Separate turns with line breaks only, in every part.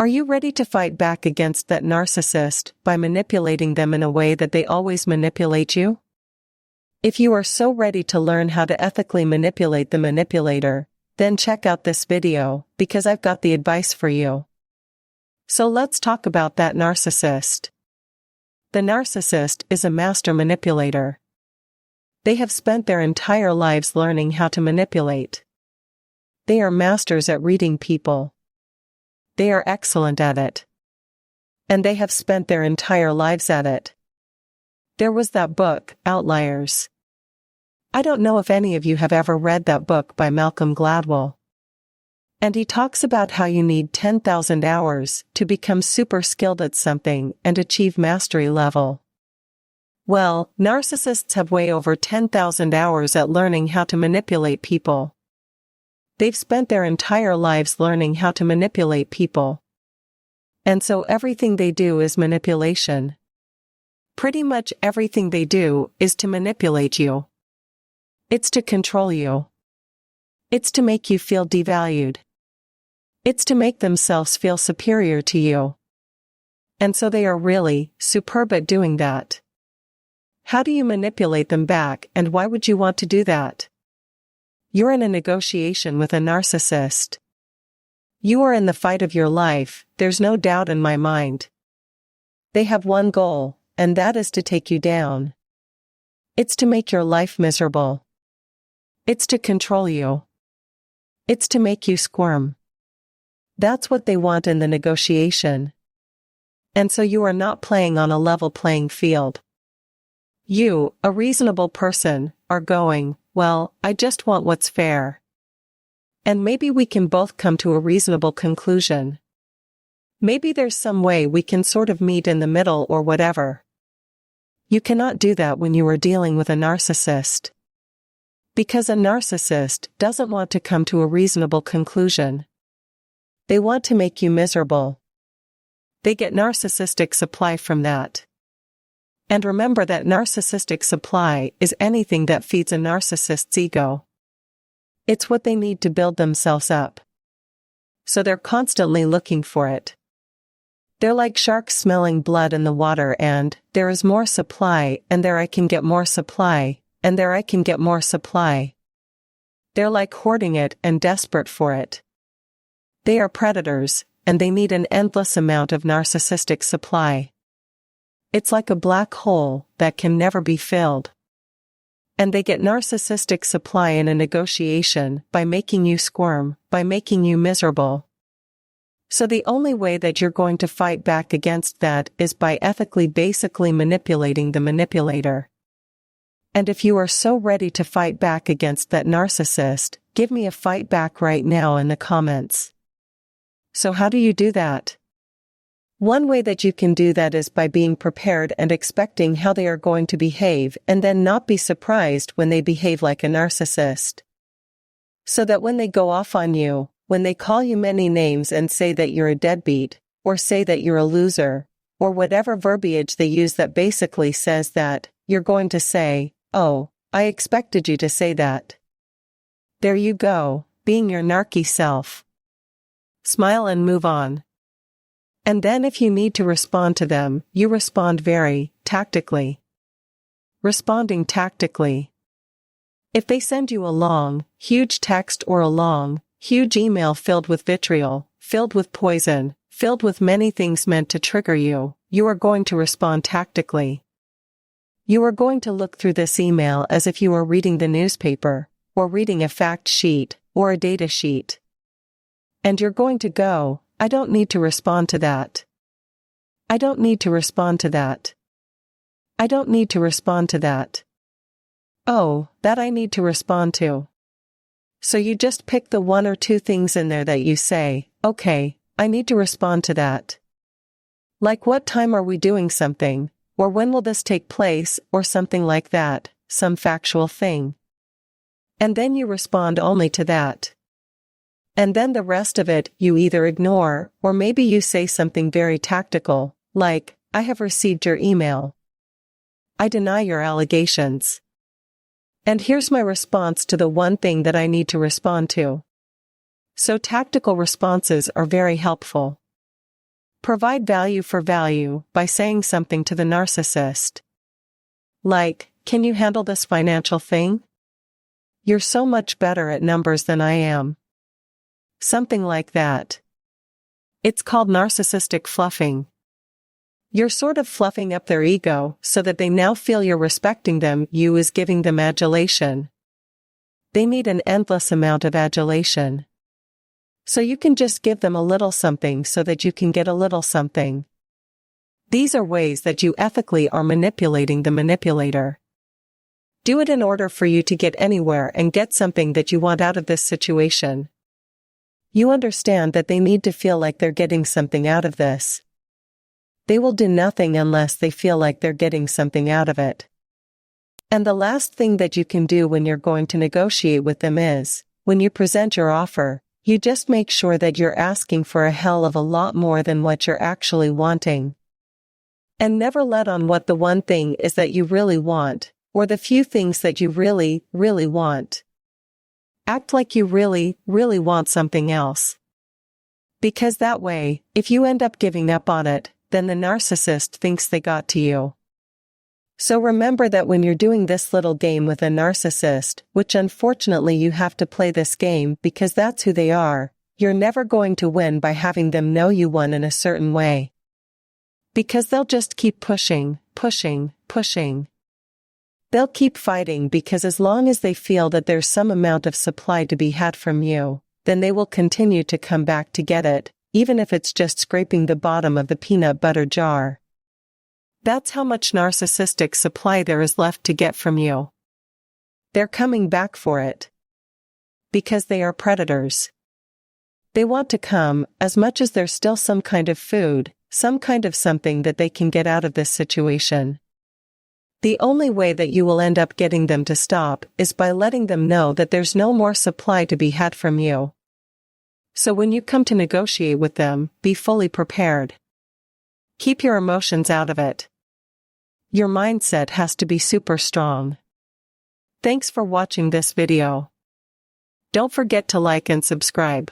Are you ready to fight back against that narcissist by manipulating them in a way that they always manipulate you? If you are so ready to learn how to ethically manipulate the manipulator, then check out this video, because I've got the advice for you. So let's talk about that narcissist. The narcissist is a master manipulator. They have spent their entire lives learning how to manipulate. They are masters at reading people. They are excellent at it. And they have spent their entire lives at it. There was that book, Outliers. I don't know if any of you have ever read that book by Malcolm Gladwell. And he talks about how you need 10,000 hours to become super skilled at something and achieve mastery level. Well, narcissists have way over 10,000 hours at learning how to manipulate people. They've spent their entire lives learning how to manipulate people. And so everything they do is manipulation. Pretty much everything they do is to manipulate you. It's to control you. It's to make you feel devalued. It's to make themselves feel superior to you. And so they are really superb at doing that. How do you manipulate them back, and why would you want to do that? You're in a negotiation with a narcissist. You are in the fight of your life, there's no doubt in my mind. They have one goal, and that is to take you down. It's to make your life miserable. It's to control you. It's to make you squirm. That's what they want in the negotiation. And so you are not playing on a level playing field. You, a reasonable person, are going, well, I just want what's fair. And maybe we can both come to a reasonable conclusion. Maybe there's some way we can sort of meet in the middle or whatever. You cannot do that when you are dealing with a narcissist. Because a narcissist doesn't want to come to a reasonable conclusion. They want to make you miserable. They get narcissistic supply from that. And remember that narcissistic supply is anything that feeds a narcissist's ego. It's what they need to build themselves up. So they're constantly looking for it. They're like sharks smelling blood in the water, and there is more supply, and there I can get more supply, and there I can get more supply. They're like hoarding it and desperate for it. They are predators, and they need an endless amount of narcissistic supply. It's like a black hole that can never be filled. And they get narcissistic supply in a negotiation by making you squirm, by making you miserable. So the only way that you're going to fight back against that is by ethically basically manipulating the manipulator. And if you are so ready to fight back against that narcissist, give me a fight back right now in the comments. So how do you do that? One way that you can do that is by being prepared and expecting how they are going to behave, and then not be surprised when they behave like a narcissist. So that when they go off on you, when they call you many names and say that you're a deadbeat, or say that you're a loser, or whatever verbiage they use that basically says that, you're going to say, "Oh, I expected you to say that." There you go, being your narky self. Smile and move on. And then if you need to respond to them, you respond very tactically. Responding tactically. If they send you a long, huge text or a long, huge email filled with vitriol, filled with poison, filled with many things meant to trigger you, you are going to respond tactically. You are going to look through this email as if you were reading the newspaper, or reading a fact sheet, or a data sheet. And you're going to go, I don't need to respond to that. I don't need to respond to that. I don't need to respond to that. Oh, that I need to respond to. So you just pick the one or two things in there that you say, okay, I need to respond to that. Like what time are we doing something, or when will this take place, or something like that, some factual thing. And then you respond only to that. And then the rest of it you either ignore, or maybe you say something very tactical, like, I have received your email. I deny your allegations. And here's my response to the one thing that I need to respond to. So tactical responses are very helpful. Provide value for value by saying something to the narcissist. Like, can you handle this financial thing? You're so much better at numbers than I am. Something like that. It's called narcissistic fluffing. You're sort of fluffing up their ego so that they now feel you're respecting them. You is giving them adulation. They need an endless amount of adulation. So you can just give them a little something so that you can get a little something. These are ways that you ethically are manipulating the manipulator. Do it in order for you to get anywhere and get something that you want out of this situation. You understand that they need to feel like they're getting something out of this. They will do nothing unless they feel like they're getting something out of it. And the last thing that you can do when you're going to negotiate with them is, when you present your offer, you just make sure that you're asking for a hell of a lot more than what you're actually wanting. And never let on what the one thing is that you really want, or the few things that you really, really want. Act like you really, really want something else. Because that way, if you end up giving up on it, then the narcissist thinks they got to you. So remember that when you're doing this little game with a narcissist, which unfortunately you have to play this game because that's who they are, you're never going to win by having them know you won in a certain way. Because they'll just keep pushing, pushing, pushing. They'll keep fighting because as long as they feel that there's some amount of supply to be had from you, then they will continue to come back to get it, even if it's just scraping the bottom of the peanut butter jar. That's how much narcissistic supply there is left to get from you. They're coming back for it. Because they are predators. They want to come, as much as there's still some kind of food, some kind of something that they can get out of this situation. The only way that you will end up getting them to stop is by letting them know that there's no more supply to be had from you. So when you come to negotiate with them, be fully prepared. Keep your emotions out of it. Your mindset has to be super strong. Thanks for watching this video. Don't forget to like and subscribe.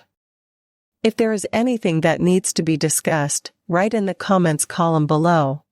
If there is anything that needs to be discussed, write in the comments column below.